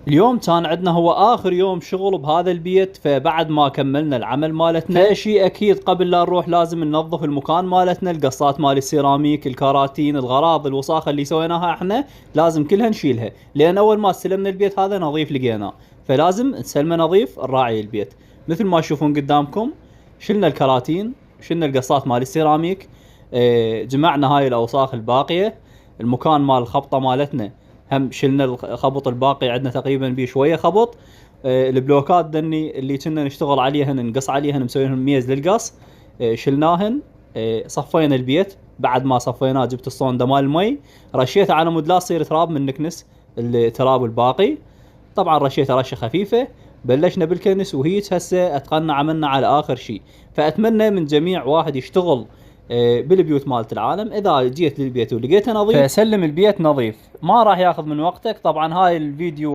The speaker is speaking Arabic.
اليوم كان عندنا هو اخر يوم شغل بهذا البيت، فبعد ما كملنا العمل مالتنا فشي اكيد قبل لا نروح لازم ننظف المكان مالتنا، القصات مال السيراميك، الكراتين، الغراض، الوساخه اللي سويناها احنا لازم كلها نشيلها، لان اول ما استلمنا البيت هذا نظيف لقيناه، فلازم نسلمه نظيف نراعي البيت. مثل ما تشوفون قدامكم شلنا الكراتين، شلنا القصات مال السيراميك، جمعنا هاي الاوساخ الباقيه. المكان مال الخبطه مالتنا هم شلنا الخبط الباقي، عندنا تقريبا بيه شويه خبط. البلوكات دني اللي كنا نشتغل عليهن نقص عليهن مسوينهم ميز للقص، شلناهن. صفينا البيت، بعد ما صفيناه جبت الصوندا مال المي رشيته على مود لا تصير تراب من نكنس التراب الباقي. طبعا رشيته رشه خفيفه، بلشنا بالكنس وهيك هسه اتقنا عملنا على اخر شيء. فاتمنى من جميع واحد يشتغل بالبيوت مالت العالم، اذا جيت للبيت ولقيته نظيف فسلم البيت نظيف، ما راح ياخذ من وقتك. طبعا هاي الفيديو